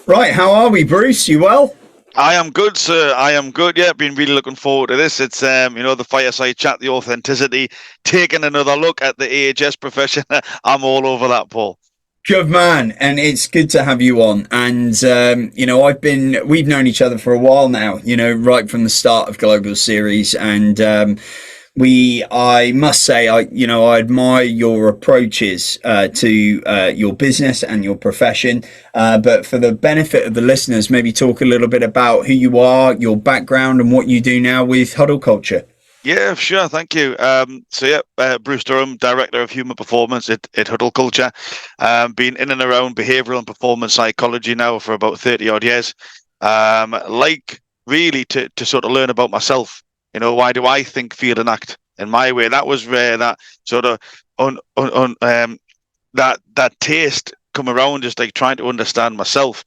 Right, how are we, Bruce? You well? I am good, sir. I am good. Yeah, been really looking forward to this. It's the fireside chat, the authenticity, taking another look at the AHS profession. I'm all over that, Paul. Good man, and it's good to have you on. And we've known each other for a while now. Right from the start of Global Series, and I must say, I admire your approaches to your business and your profession. But for the benefit of the listeners, maybe talk a little bit about who you are, your background, and what you do now with Huddle Culture. Yeah, sure. Thank you. Bruce Durham, Director of Human Performance at Huddle Culture. Been in and around behavioral and performance psychology now for about 30 odd years. Like really to sort of learn about myself. Why do I think, feel, and act in my way? That was where that sort of that taste come around, just like trying to understand myself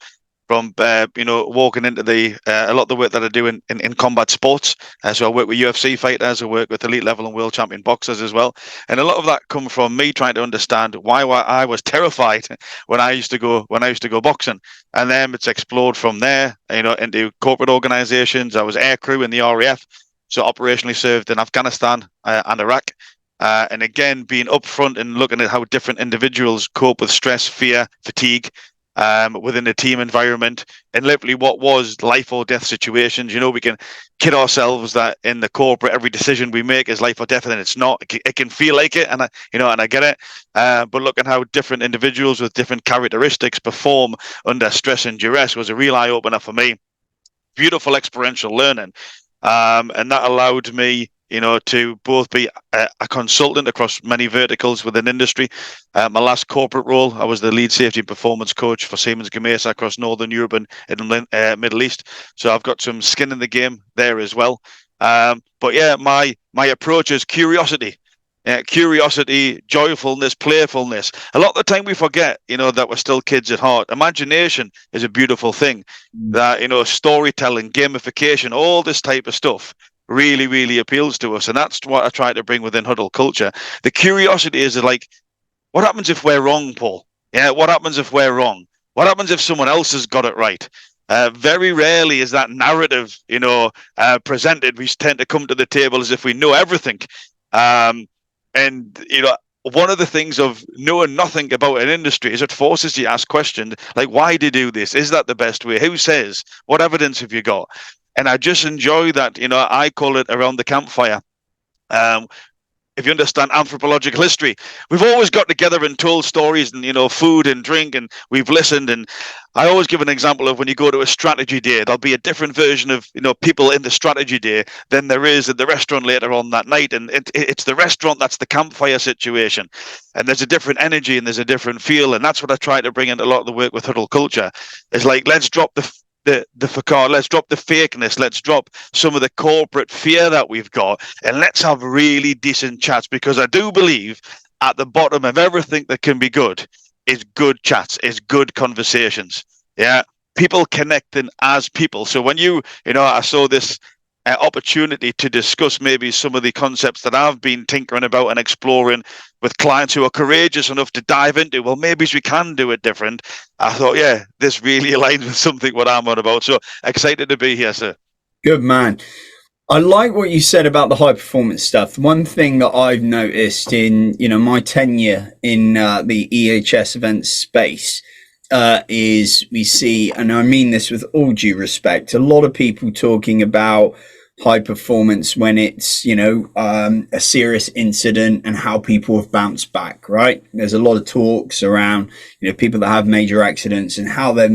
from walking into the a lot of the work that I do in combat sports. So I work with UFC fighters, I work with elite level and world champion boxers as well, and a lot of that come from me trying to understand why I was terrified when I used to go boxing, and then it's explored from there, into corporate organisations. I was aircrew in the RAF, so operationally served in Afghanistan and Iraq. And again, being upfront and looking at how different individuals cope with stress, fear, fatigue, within a team environment, and literally what was life or death situations. We can kid ourselves that in the corporate, every decision we make is life or death, and it's not. It can feel like it, and I get it. But look at how different individuals with different characteristics perform under stress and duress was a real eye opener for me. Beautiful experiential learning, and that allowed me, to both be a consultant across many verticals within industry. My last corporate role, I was the lead safety and performance coach for Siemens Gamesa across Northern Europe and Middle East. So I've got some skin in the game there as well. But yeah, my approach is curiosity. Curiosity, joyfulness, playfulness. A lot of the time we forget, that we're still kids at heart. Imagination is a beautiful thing. That, storytelling, gamification, all this type of stuff really, really appeals to us. And that's what I try to bring within Huddle Culture. The curiosity is like, what happens if we're wrong, Paul? Yeah, what happens if we're wrong? What happens if someone else has got it right? Very rarely is that narrative, presented. We tend to come to the table as if we know everything. And one of the things of knowing nothing about an industry is it forces you to ask questions like, why do you do this? Is that the best way? Who says? What evidence have you got? And I just enjoy that. I call it around the campfire. Um, if you understand anthropological history, we've always got together and told stories and, food and drink, and we've listened. And I always give an example of when you go to a strategy day, there'll be a different version of, people in the strategy day than there is at the restaurant later on that night. And it's the restaurant, that's the campfire situation. And there's a different energy and there's a different feel. And that's what I try to bring into a lot of the work with Huddle Culture. Is like, let's drop the facade, let's drop the fakeness, let's drop some of the corporate fear that we've got, and let's have really decent chats, because I do believe at the bottom of everything that can be good is good chats, is good conversations. Yeah, people connecting as people. So when I saw this opportunity to discuss maybe some of the concepts that I've been tinkering about and exploring with clients who are courageous enough to dive into, well, maybe we can do it different. I thought, yeah, this really aligns with something what I'm on about. So excited to be here, sir. Good man. I like what you said about the high performance stuff. One thing that I've noticed in my tenure in the EHS event space is we see, and I mean this with all due respect, a lot of people talking about high performance when it's a serious incident and how people have bounced back. Right? There's a lot of talks around people that have major accidents and how they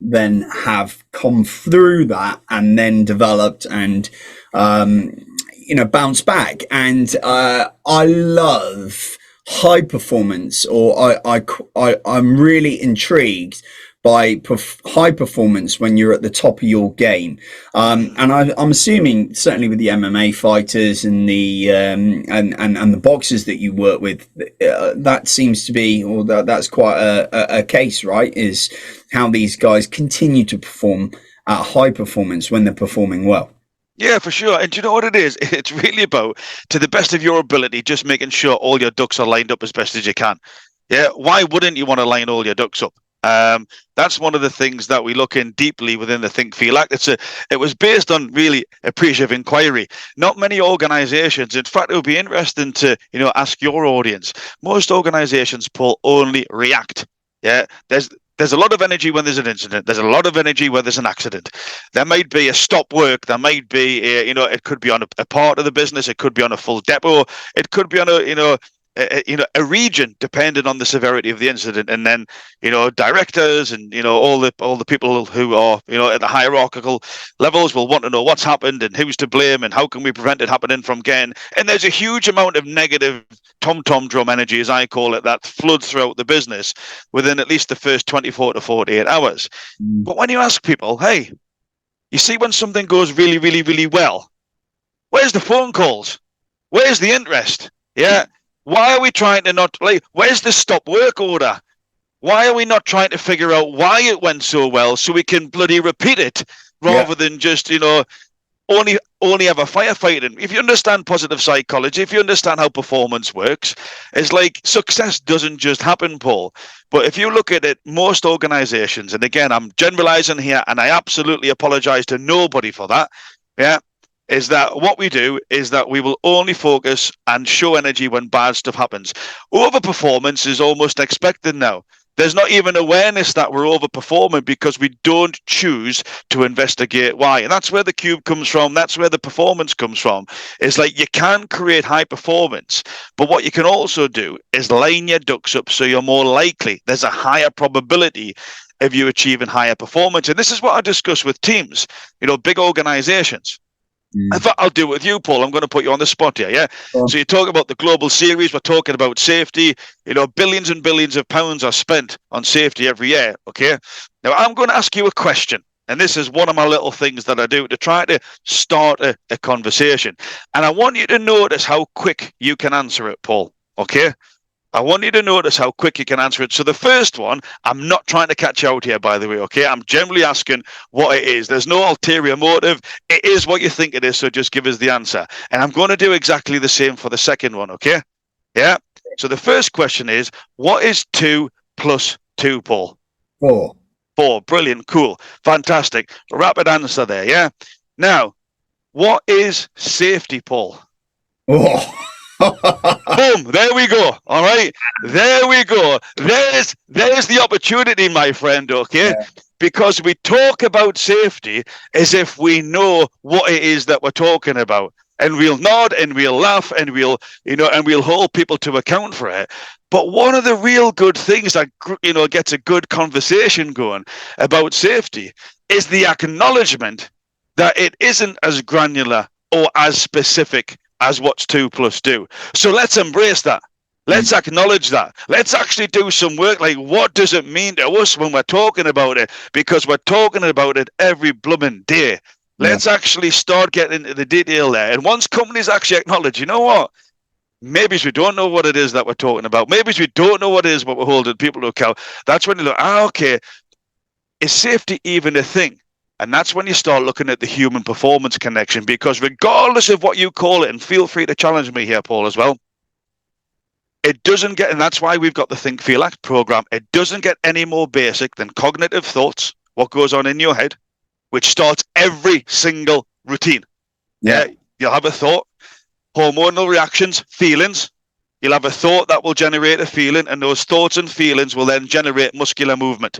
then have come through that and then developed and bounce back. And I love high performance, or I'm really intrigued by high performance when you're at the top of your game. And I'm assuming certainly with the MMA fighters and the and the boxers that you work with, that seems to be, or that's quite a case, right? Is how these guys continue to perform at high performance when they're performing well. Yeah, for sure. And do you know what it is? It's really about, to the best of your ability, just making sure all your ducks are lined up as best as you can. Yeah. Why wouldn't you want to line all your ducks up? That's one of the things that we look in deeply within the Think Feel Act. It was based on really appreciative inquiry. Not many organizations, in fact, it would be interesting to ask your audience. Most organizations, Paul, only react. Yeah, there's a lot of energy when there's an incident. There's a lot of energy when there's an accident. There might be a stop work. There might be, it could be on a part of the business. It could be on a full depot. It could be on a region, depending on the severity of the incident. And then, directors and, all the people who are, at the hierarchical levels will want to know what's happened and who's to blame and how can we prevent it happening from again. And there's a huge amount of negative tom-tom drum energy, as I call it, that floods throughout the business within at least the first 24 to 48 hours. But when you ask people, hey, you see when something goes really, really, really well, where's the phone calls? Where's the interest? Yeah. Why are we trying to not, where's the stop work order? Why are we not trying to figure out why it went so well so we can bloody repeat it rather than just, only have a firefighting? If you understand positive psychology, if you understand how performance works, it's like success doesn't just happen, Paul. But if you look at it, most organizations, and again, I'm generalizing here and I absolutely apologize to nobody for that. Yeah. Is that what we do is that we will only focus and show energy when bad stuff happens. Overperformance is almost expected now. There's not even awareness that we're overperforming because we don't choose to investigate why. And that's where the cube comes from. That's where the performance comes from. It's like you can create high performance, but what you can also do is line your ducks up so you're more likely. There's a higher probability of you achieving higher performance. And this is what I discuss with teams, big organizations. In fact, I'll do it with you, Paul. I'm going to put you on the spot here, yeah? So you talk about the global series. We're talking about safety. Billions and billions of pounds are spent on safety every year, okay? Now, I'm going to ask you a question, and this is one of my little things that I do to try to start a conversation. And I want you to notice how quick you can answer it, Paul, okay? I want you to notice how quick you can answer it. So the first one, I'm not trying to catch you out here, by the way, okay? I'm generally asking what it is. There's no ulterior motive. It is what you think it is, so just give us the answer. And I'm going to do exactly the same for the second one, okay? Yeah? So the first question is, what is 2 plus 2, Paul? 4. 4. Brilliant. Cool. Fantastic. Rapid answer there, yeah? Now, what is safety, Paul? Oh. Boom, there we go. All right, there we go. There's the opportunity, my friend, okay? Yeah. Because we talk about safety as if we know what it is that we're talking about, and we'll nod and we'll laugh and we'll hold people to account for it. But one of the real good things that gets a good conversation going about safety is the acknowledgement that it isn't as granular or as specific as what's 2 plus 2. So let's embrace that. Let's acknowledge that. Let's actually do some work. Like, what does it mean to us when we're talking about it? Because we're talking about it every blooming day. Let's actually start getting into the detail there. And once companies actually acknowledge, you know what? Maybe we don't know what it is that we're talking about. Maybe we don't know what it is what we're holding people to account. That's when you look, okay, is safety even a thing? And that's when you start looking at the human performance connection, because regardless of what you call it, and feel free to challenge me here, Paul, as well, it doesn't get, and that's why we've got the Think, Feel, Act program. It doesn't get any more basic than cognitive thoughts, what goes on in your head, which starts every single routine. Yeah. You'll have a thought, hormonal reactions, feelings. You'll have a thought that will generate a feeling, and those thoughts and feelings will then generate muscular movement.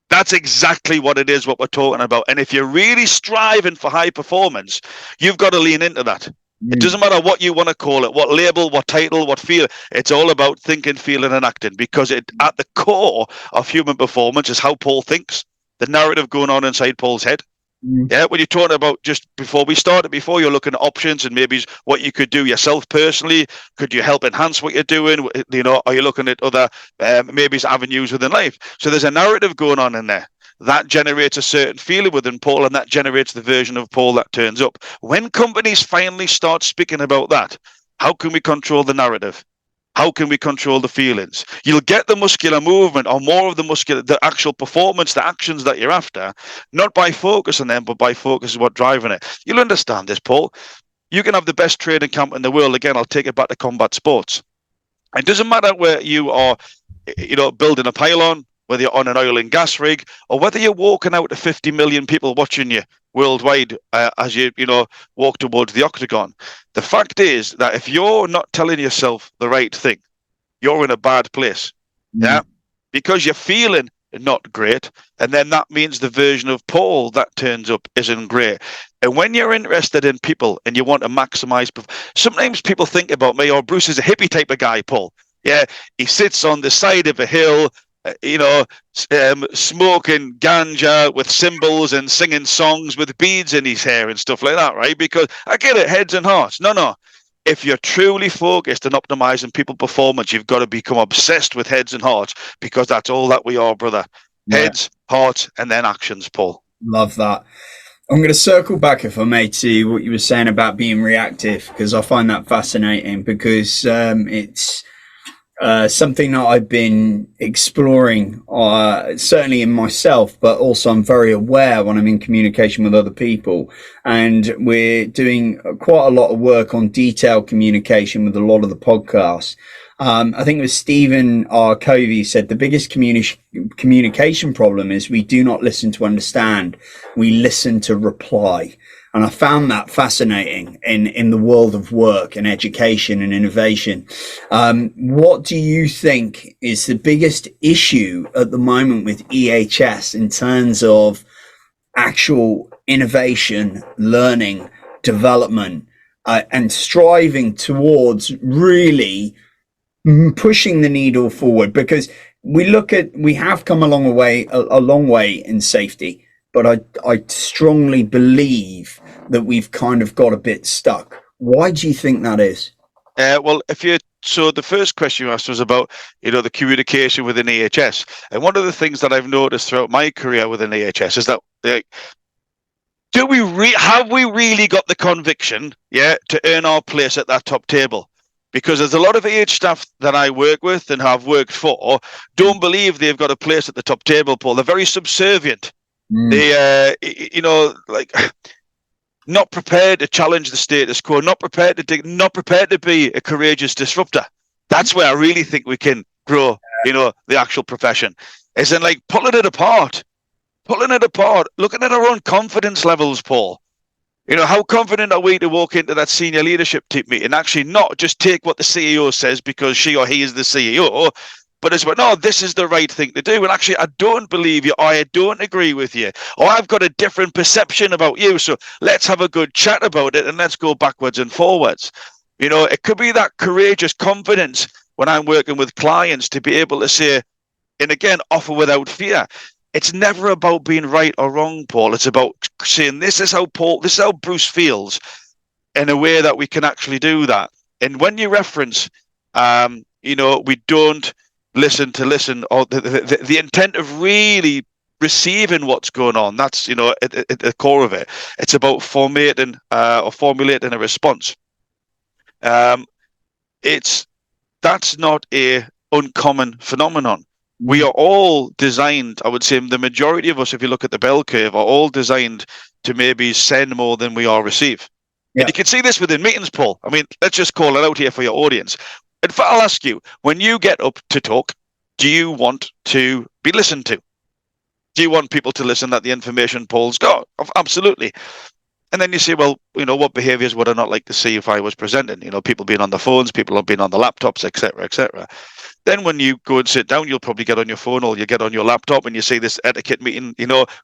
That's exactly what it is, what we're talking about. And if you're really striving for high performance, you've got to lean into that. It doesn't matter what you want to call it, what label, what title, what feel. It's all about thinking, feeling, and acting, because at the core of human performance is how Paul thinks, the narrative going on inside Paul's head. Yeah, when you're talking about, just before we started, before you're looking at options and maybe what you could do yourself personally, could you help enhance what you're doing? Are you looking at other maybe avenues within life? So there's a narrative going on in there that generates a certain feeling within Paul, and that generates the version of Paul that turns up. When companies finally start speaking about that, how can we control the narrative? How can we control the feelings? You'll get the muscular movement, or more of the actual performance, the actions that you're after, not by focusing them, but by focusing what's driving it. You'll understand this, Paul. You can have the best training camp in the world. Again, I'll take it back to combat sports. It doesn't matter where you are, building a pylon, whether you're on an oil and gas rig, or whether you're walking out to 50 million people watching you worldwide as you know, walk towards the octagon. The fact is that if you're not telling yourself the right thing, you're in a bad place. Yeah. Because you're feeling not great. And then that means the version of Paul that turns up isn't great. And when you're interested in people and you want to maximize, sometimes people think about me, oh, Bruce is a hippie type of guy, Paul. Yeah. He sits on the side of a hill, smoking ganja with cymbals and singing songs with beads in his hair and stuff like that, right? Because I get it, heads and hearts. No. If you're truly focused on optimizing people performance, you've got to become obsessed with heads and hearts, because that's all that we are, brother. Heads, hearts, and then actions, Paul. Love that. I'm going to circle back, if I may, to what you were saying about being reactive, because I find that fascinating, because it's something that I've been exploring, certainly in myself, but also I'm very aware when I'm in communication with other people. And we're doing quite a lot of work on detailed communication with a lot of the podcasts. I think it was Stephen R. Covey said the biggest communication problem is we do not listen to understand, we listen to reply. And I found that fascinating in the world of work and education and innovation. What do you think is the biggest issue at the moment with EHS in terms of actual innovation, learning, development, and striving towards really pushing the needle forward? Because we have come a long way in safety, but I strongly believe that we've kind of got a bit stuck. Why do you think that is? So the first question you asked was about, the communication within EHS. And one of the things that I've noticed throughout my career within EHS is that, have we really got the conviction, to earn our place at that top table? Because there's a lot of EH staff that I work with and have worked for don't believe they've got a place at the top table, Paul. They're very subservient. They, not prepared to challenge the status quo, not prepared to be a courageous disruptor. That's where I really think we can grow, the actual profession. Is in pulling it apart, looking at our own confidence levels, Paul. How confident are we to walk into that senior leadership team meeting, actually not just take what the CEO says because she or he is the CEO, but as well, no, this is the right thing to do. And actually, I don't believe you, or I don't agree with you, or I've got a different perception about you. So let's have a good chat about it and let's go backwards and forwards. It could be that courageous confidence when I'm working with clients to be able to say, and again, offer without fear. It's never about being right or wrong, Paul. It's about saying, this is how Bruce feels, in a way that we can actually do that. And when you reference, we don't listen, or the intent of really receiving what's going on, that's, at the core of it. It's about formulating a response. That's not a uncommon phenomenon. We are all designed, I would say the majority of us, if you look at the bell curve, are all designed to maybe send more than we are receive. Yeah. And you can see this within meetings, Paul. I mean, let's just call it out here for your audience. In fact, I'll ask you, when you get up to talk, do you want to be listened to? Do you want people to listen that the information Paul's got? Absolutely. And then you say, well, what behaviors would I not like to see if I was presenting? People being on the phones, people being on the laptops, etc., etc. Then when you go and sit down, you'll probably get on your phone or you get on your laptop and you see this etiquette meeting,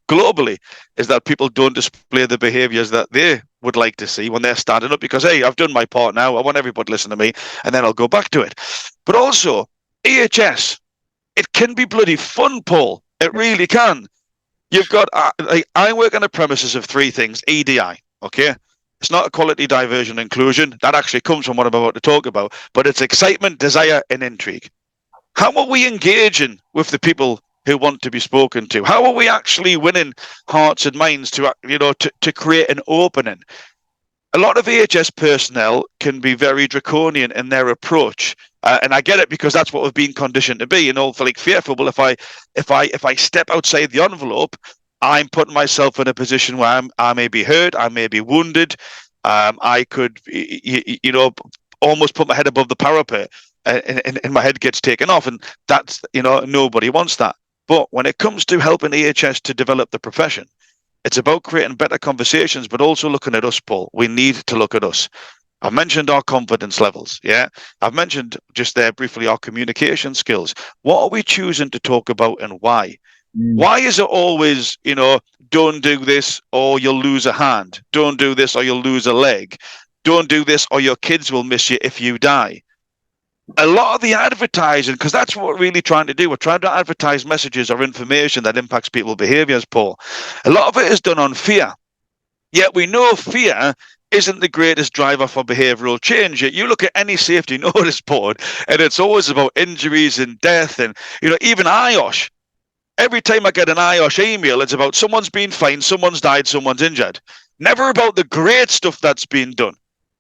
globally, is that people don't display the behaviors that they would like to see when they're standing up because, hey, I've done my part now. I want everybody to listen to me and then I'll go back to it. But also, EHS, it can be bloody fun, Paul. It really can. You've got, I work on the premises of three things, EDI, okay? It's not equality, diversion, inclusion. That actually comes from what I'm about to talk about, but it's excitement, desire, and intrigue. How are we engaging with the people who want to be spoken to? How are we actually winning hearts and minds to create an opening? A lot of EHS personnel can be very draconian in their approach. And I get it because that's what we've been conditioned to be, fearful. Well, if I step outside the envelope, I'm putting myself in a position where I may be hurt, I may be wounded. I could, almost put my head above the parapet and my head gets taken off. And that's, nobody wants that. But when it comes to helping EHS to develop the profession, it's about creating better conversations, but also looking at us, Paul. We need to look at us. I've mentioned our confidence levels. Yeah. I've mentioned just there briefly our communication skills. What are we choosing to talk about and why? Mm. Why is it always, don't do this or you'll lose a hand? Don't do this or you'll lose a leg. Don't do this or your kids will miss you if you die. A lot of the advertising, because that's what we're really trying to do. We're trying to advertise messages or information that impacts people's behaviors, Paul. A lot of it is done on fear. Yet we know fear isn't the greatest driver for behavioral change. Yet you look at any safety notice board and it's always about injuries and death. And, even IOSH, every time I get an IOSH email, it's about someone's been fined, someone's died, someone's injured. Never about the great stuff that's been done.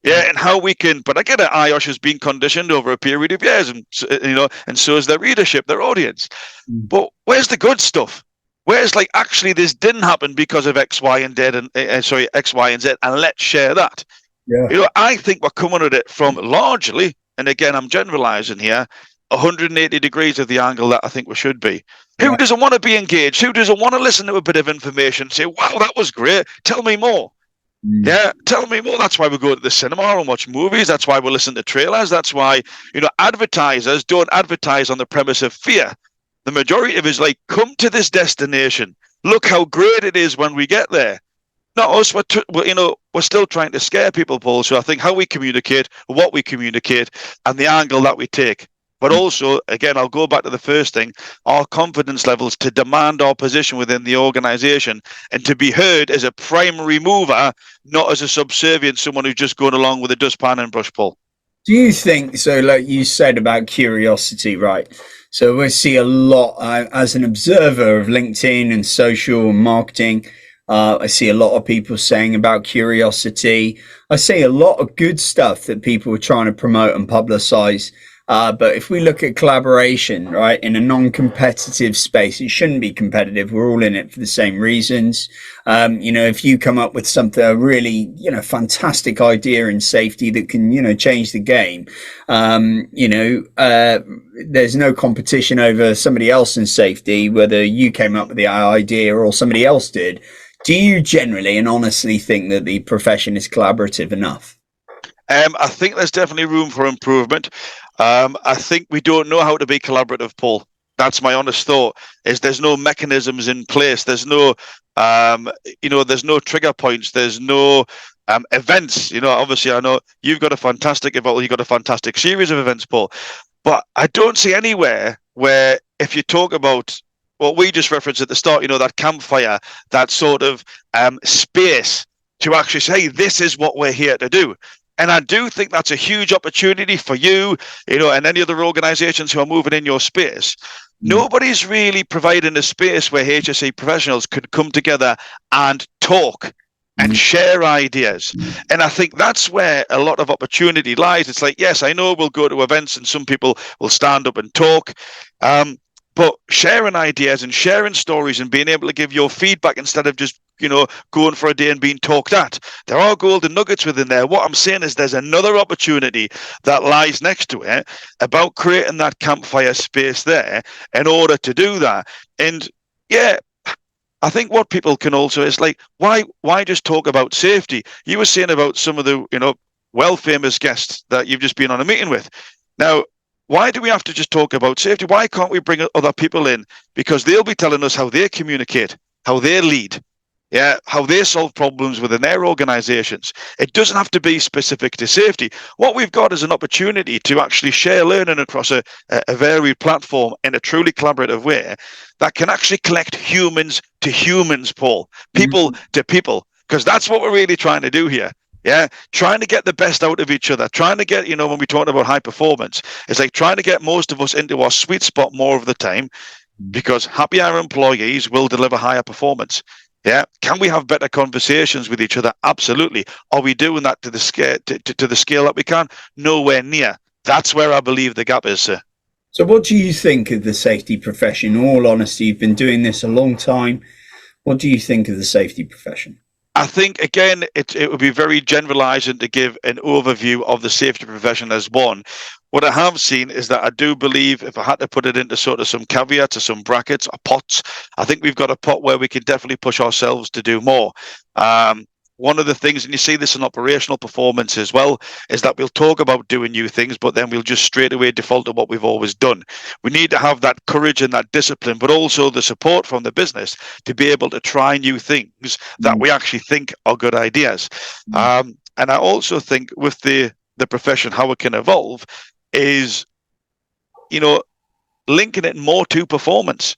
Yeah, and how we can, but I get it, IOSH has been conditioned over a period of years, and and so is their readership, their audience. Mm. But where's the good stuff? Where's actually this didn't happen because of X, Y, and Z, and X, Y, and Z, and let's share that. Yeah. I think we're coming at it from largely, and again, I'm generalizing here, 180 degrees of the angle that I think we should be. Yeah. Who doesn't want to be engaged? Who doesn't want to listen to a bit of information? Say, wow, that was great. Tell me more. Mm. Yeah, tell me more. That's why we go to the cinema and watch movies. That's why we listen to trailers. That's why, advertisers don't advertise on the premise of fear. The majority of it is come to this destination. Look how great it is when we get there. Not us. We're still trying to scare people, Paul. So I think how we communicate, what we communicate, and the angle that we take. But also, again, I'll go back to the first thing, our confidence levels to demand our position within the organization and to be heard as a primary mover, not as a subservient, someone who's just going along with a dustpan and brush pull. Do you think so? Like you said about curiosity, right? So we see a lot as an observer of LinkedIn and social marketing. I see a lot of people saying about curiosity. I see a lot of good stuff that people are trying to promote and publicize. But if we look at collaboration, right, in a non-competitive space, it shouldn't be competitive. We're all in it for the same reasons. If you come up with something, a really, fantastic idea in safety that can, change the game, there's no competition over somebody else in safety, whether you came up with the idea or somebody else did. Do you generally and honestly think that the profession is collaborative enough? I think there's definitely room for improvement. I think we don't know how to be collaborative, Paul. That's my honest thought. Is there's no mechanisms in place. There's no, there's no trigger points. There's no events. Obviously, I know you've got a fantastic event. You've got a fantastic series of events, Paul. But I don't see anywhere where if you talk about what we just referenced at the start, that campfire, that sort of space to actually say, this is what we're here to do. And I do think that's a huge opportunity for you, and any other organizations who are moving in your space. Nobody's really providing a space where HSE professionals could come together and talk and share ideas. And I think that's where a lot of opportunity lies. It's yes, I know we'll go to events and some people will stand up and talk. But sharing ideas and sharing stories and being able to give your feedback instead of just, going for a day and being talked at. There are golden nuggets within there. What I'm saying is there's another opportunity that lies next to it about creating that campfire space there in order to do that. And yeah, I think what people can also is why just talk about safety? You were saying about some of the, well famous guests that you've just been on a meeting with. Now, why do we have to just talk about safety? Why can't we bring other people in? Because they'll be telling us how they communicate, how they lead, how they solve problems within their organizations. It doesn't have to be specific to safety. What we've got is an opportunity to actually share learning across a varied platform in a truly collaborative way that can actually collect humans to humans, Paul, people to people, because that's what we're really trying to do here. Yeah, trying to get the best out of each other, trying to get, when we talk about high performance, it's trying to get most of us into our sweet spot more of the time, because happier employees will deliver higher performance. Yeah, can we have better conversations with each other? Absolutely. Are we doing that to the scale to the scale that we can? Nowhere near. That's where I believe the gap is, sir. So what do you think of the safety profession? In all honesty, you've been doing this a long time. What do you think of the safety profession? I think, again, it would be very generalizing to give an overview of the safety profession as one. What I have seen is that I do believe, if I had to put it into sort of some caveats or some brackets or pots, I think we've got a pot where we can definitely push ourselves to do more. One of the things, and you see this in operational performance as well, is that we'll talk about doing new things, but then we'll just straight away default to what we've always done. We need to have that courage and that discipline, but also the support from the business to be able to try new things that we actually think are good ideas. And I also think with the profession, how it can evolve is, linking it more to performance.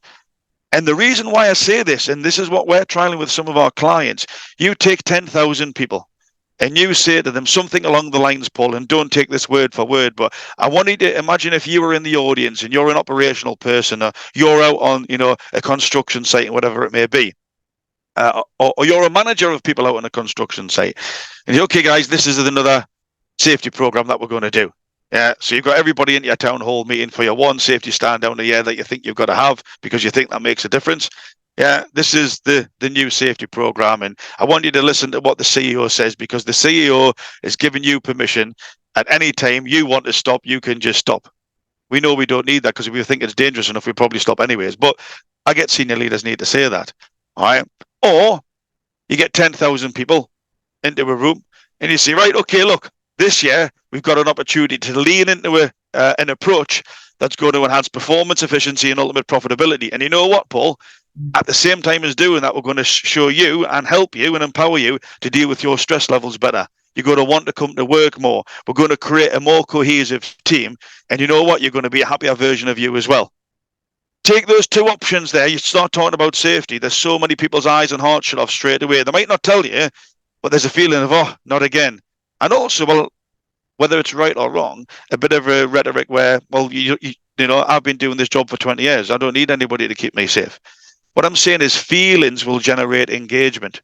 And the reason why I say this, and this is what we're trialing with some of our clients, you take 10,000 people and you say to them something along the lines, Paul, and don't take this word for word, but I want you to imagine if you were in the audience and you're an operational person, or you're out on, a construction site, or whatever it may be, or you're a manager of people out on a construction site, and you're, okay, guys, this is another safety program that we're going to do. Yeah, so you've got everybody in your town hall meeting for your one safety stand down the year that you think you've got to have because you think that makes a difference. Yeah, this is the new safety program, and I want you to listen to what the CEO says, because the CEO is giving you permission at any time you want to stop, you can just stop. We know we don't need that, because if we think it's dangerous enough, we probably stop anyways. But I get senior leaders need to say that. All right. Or you get 10,000 people into a room and you say, right, okay, look, this year we've got an opportunity to lean into an approach that's going to enhance performance, efficiency, and ultimate profitability. And you know what, Paul? At the same time as doing that, we're going to show you and help you and empower you to deal with your stress levels better. You're going to want to come to work more. We're going to create a more cohesive team. And you know what? You're going to be a happier version of you as well. Take those two options there. You start talking about safety. There's so many people's eyes and hearts shut off straight away. They might not tell you, but there's a feeling of, oh, not again. And also, well, whether it's right or wrong, a bit of a rhetoric where, well, I've been doing this job for 20 years. I don't need anybody to keep me safe. What I'm saying is feelings will generate engagement.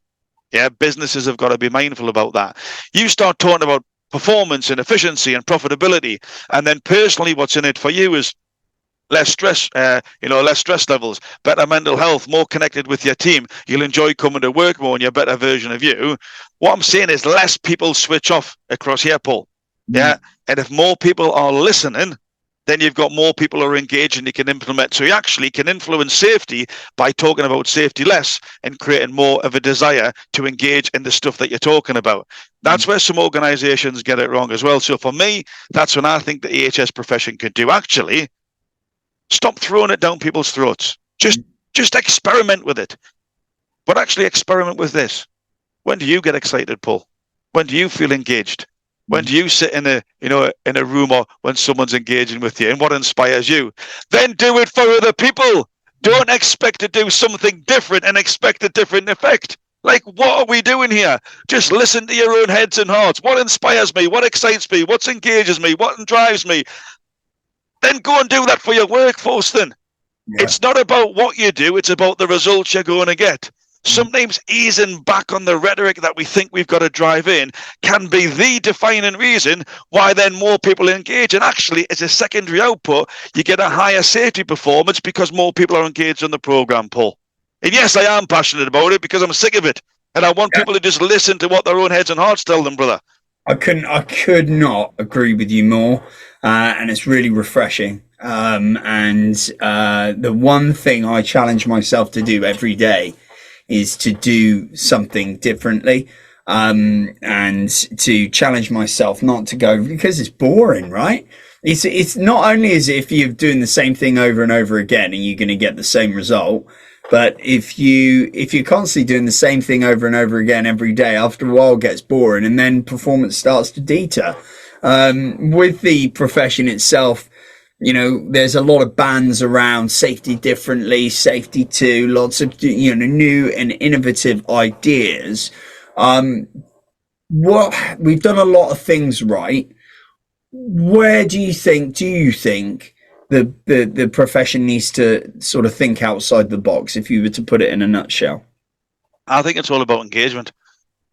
Yeah, businesses have got to be mindful about that. You start talking about performance and efficiency and profitability, and then personally what's in it for you is less stress, less stress levels, better mental health, more connected with your team. You'll enjoy coming to work more and you're a better version of you. What I'm saying is less people switch off across here, Paul. Yeah. And if more people are listening, then you've got more people who are engaged and you can implement. So you actually can influence safety by talking about safety less and creating more of a desire to engage in the stuff that you're talking about. That's where some organizations get it wrong as well. So for me, that's when I think the EHS profession could do. Actually, stop throwing it down people's throats. Just experiment with it. But actually experiment with this. When do you get excited, Paul? When do you feel engaged? When do you sit in a room, or when someone's engaging with you, and what inspires you? Then do it for other people. Don't expect to do something different and expect a different effect. Like, what are we doing here? Just listen to your own heads and hearts. What inspires me? What excites me? What engages me? What drives me? Then go and do that for your workforce then. Yeah. It's not about what you do, it's about the results you're going to get. Sometimes easing back on the rhetoric that we think we've got to drive in can be the defining reason why then more people engage. And actually, as a secondary output, you get a higher safety performance because more people are engaged on the program, Paul. And yes, I am passionate about it because I'm sick of it. And I want people to just listen to what their own heads and hearts tell them, brother. I could not agree with you more. And it's really refreshing. The one thing I challenge myself to do every day is to do something differently, and to challenge myself not to go because it's boring, right? It's not only as if you're doing the same thing over and over again and you're going to get the same result, but if you're constantly doing the same thing over and over again every day, after a while it gets boring and then performance starts to deter. With the profession itself, there's a lot of bands around safety differently, safety too, lots of, new and innovative ideas. We've done a lot of things right. Where do you think the profession needs to sort of think outside the box, if you were to put it in a nutshell? I think it's all about engagement.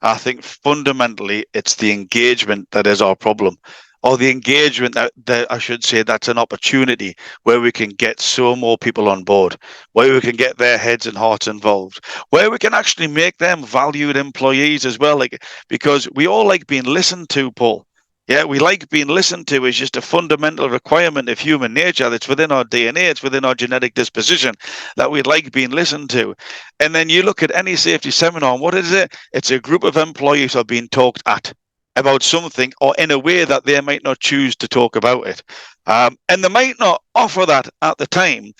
I think fundamentally it's the engagement that is our problem. or the engagement that I should say that's an opportunity where we can get so more people on board, where we can get their heads and hearts involved, where we can actually make them valued employees as well. Like, because we all like being listened to, Paul. Yeah, we like being listened to. Is just a fundamental requirement of human nature. That's within our DNA. It's within our genetic disposition that we like being listened to. And then you look at any safety seminar, and what is it? It's a group of employees who are being talked at about something, or in a way that they might not choose to talk about it. And they might not offer that at the time.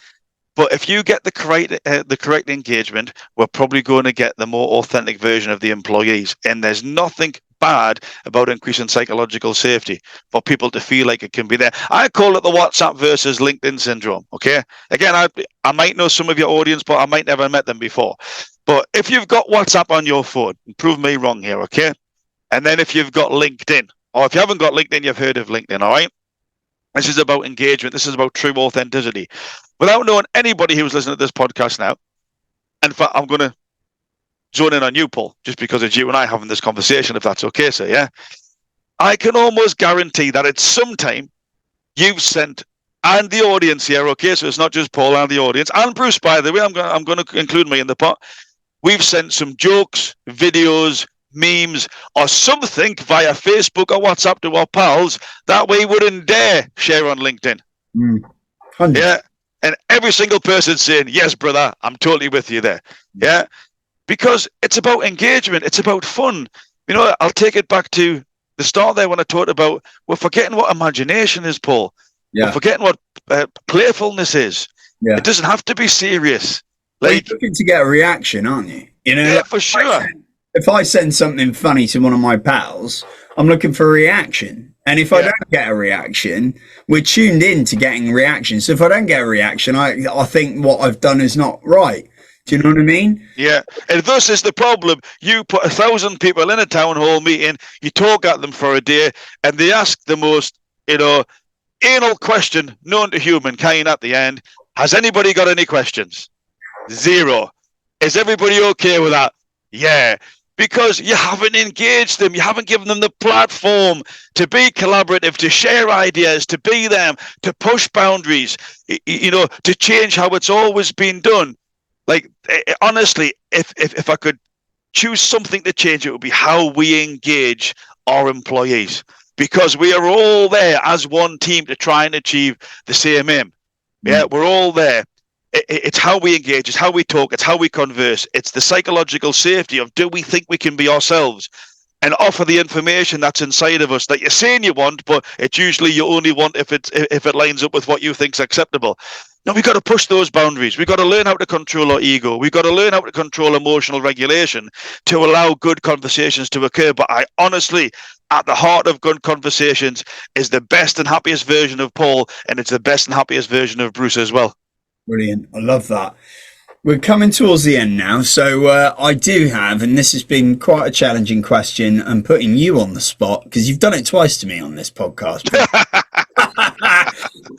But if you get the correct engagement, we're probably going to get the more authentic version of the employees. And there's nothing bad about increasing psychological safety for people to feel like it can be there. I call it the WhatsApp versus LinkedIn syndrome. Okay. Again, I might know some of your audience, but I might never have met them before. But if you've got WhatsApp on your phone, prove me wrong here. Okay. And then if you've got LinkedIn, or if you haven't got LinkedIn, you've heard of LinkedIn. All right. This is about engagement. This is about true authenticity. Without knowing anybody who's listening to this podcast now, and I'm going to zone in on you, Paul, just because it's you and I having this conversation, if that's okay, sir, yeah? I can almost guarantee that at some time you've sent, and the audience here, okay, so it's not just Paul and the audience, and Bruce, by the way, I'm going to include me in the pot. We've sent some jokes, videos, memes, or something via Facebook or WhatsApp to our pals that we wouldn't dare share on LinkedIn. Yeah. And every single person saying, yes, brother, I'm totally with you there. Yeah. Because it's about engagement. It's about fun. You know, I'll take it back to the start there when I talked about we're forgetting what imagination is, Paul. Yeah. We're forgetting what playfulness is. Yeah. It doesn't have to be serious. Like, you're looking to get a reaction, aren't you? You know, yeah, like, for sure. If I send something funny to one of my pals, I'm looking for a reaction. And if I don't get a reaction, we're tuned in to getting reactions. So if I don't get a reaction, I think what I've done is not right. Do you know what I mean? Yeah. And this is the problem. You put 1,000 people in a town hall meeting, you talk at them for a day, and they ask the most, anal question known to humankind at the end. Has anybody got any questions? 0. Is everybody okay with that? Yeah. Because you haven't engaged them. You haven't given them the platform to be collaborative, to share ideas, to be them, to push boundaries, to change how it's always been done. Like, honestly, if I could choose something to change, it would be how we engage our employees, because we are all there as one team to try and achieve the same aim. Yeah, we're all there. It's how we engage, it's how we talk, it's how we converse. It's the psychological safety of, do we think we can be ourselves and offer the information that's inside of us that you're saying you want, but it's usually you only want if it lines up with what you think's acceptable. No, we've got to push those boundaries. We've got to learn how to control our ego. We've got to learn how to control emotional regulation to allow good conversations to occur. But I honestly, at the heart of good conversations is the best and happiest version of Paul, and it's the best and happiest version of Bruce as well. Brilliant. I love that. We're coming towards the end now. So I do have, and this has been quite a challenging question, and putting you on the spot because you've done it twice to me on this podcast.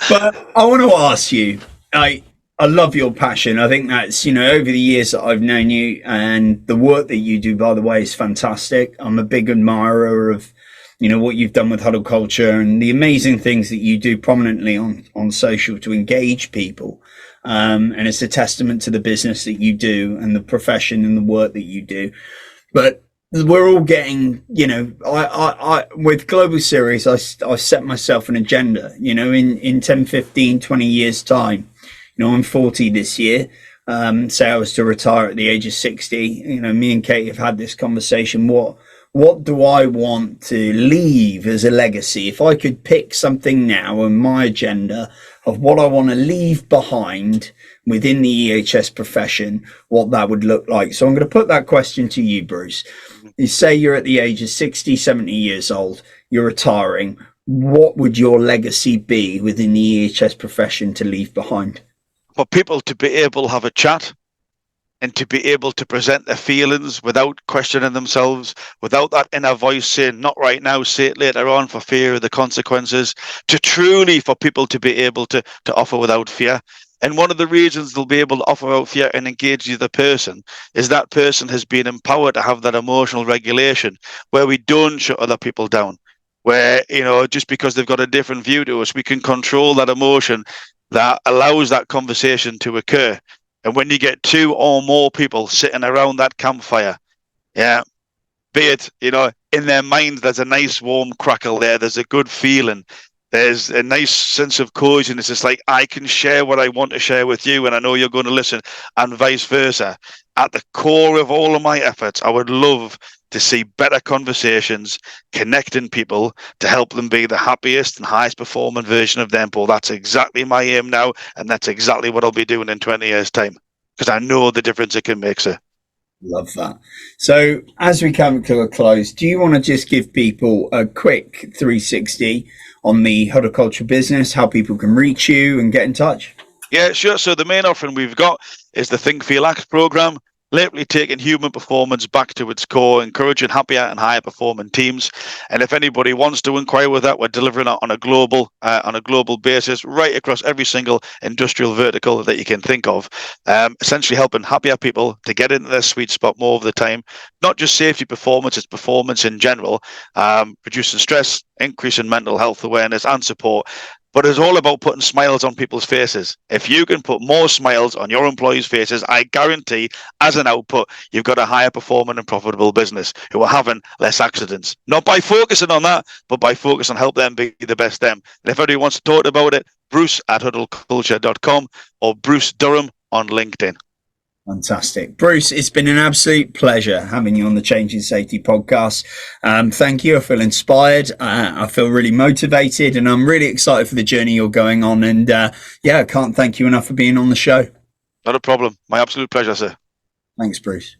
But I want to ask you, I love your passion. I think that's, over the years that I've known you, and the work that you do, by the way, is fantastic. I'm a big admirer of, what you've done with Huddle Culture and the amazing things that you do prominently on social to engage people. And it's a testament to the business that you do and the profession and the work that you do. But we're all getting, I with Global Series, I set myself an agenda, in 10, 15, 20 years time. I'm 40 this year. Say I was to retire at the age of 60. Me and Kate have had this conversation. What do I want to leave as a legacy? If I could pick something now on my agenda of what I want to leave behind within the EHS profession, what that would look like. So I'm going to put that question to you, Bruce. You say you're at the age of 60, 70 years old, you're retiring. What would your legacy be within the EHS profession to leave behind? For people to be able to have a chat and to be able to present their feelings without questioning themselves, without that inner voice saying, not right now, say it later on for fear of the consequences, to truly for people to be able to offer without fear. And one of the reasons they'll be able to offer without fear and engage the other person is that person has been empowered to have that emotional regulation where we don't shut other people down. where, just because they've got a different view to us, we can control that emotion that allows that conversation to occur. And when you get two or more people sitting around that campfire, yeah, be it, in their minds, there's a nice warm crackle there. There's a good feeling. There's a nice sense of cohesion. It's just like, I can share what I want to share with you, and I know you're going to listen, and vice versa. At the core of all of my efforts, I would love to see better conversations, connecting people to help them be the happiest and highest performing version of them. Paul, that's exactly my aim now, and that's exactly what I'll be doing in 20 years' time, because I know the difference it can make, sir. Love that. So, as we come to a close, do you want to just give people a quick 360 on the Huddle Culture business, how people can reach you and get in touch? Yeah, sure. So the main offering we've got is the Think, Feel, Act program, lately taking human performance back to its core, encouraging happier and higher performing teams. And if anybody wants to inquire with that, we're delivering it on a global basis, right across every single industrial vertical that you can think of. Essentially helping happier people to get into their sweet spot more of the time. Not just safety performance, it's performance in general, reducing stress, increasing mental health awareness and support. But it's all about putting smiles on people's faces. If you can put more smiles on your employees' faces, I guarantee, as an output, you've got a higher performing and profitable business who are having less accidents. Not by focusing on that, but by focusing on help them be the best them. And if anybody wants to talk about it, Bruce at huddleculture.com or Bruce Durham on LinkedIn. Fantastic. Bruce, it's been an absolute pleasure having you on the Changing Safety podcast. Thank you. I feel inspired. I feel really motivated, and I'm really excited for the journey you're going on. And I can't thank you enough for being on the show. Not a problem. My absolute pleasure, sir. Thanks, Bruce.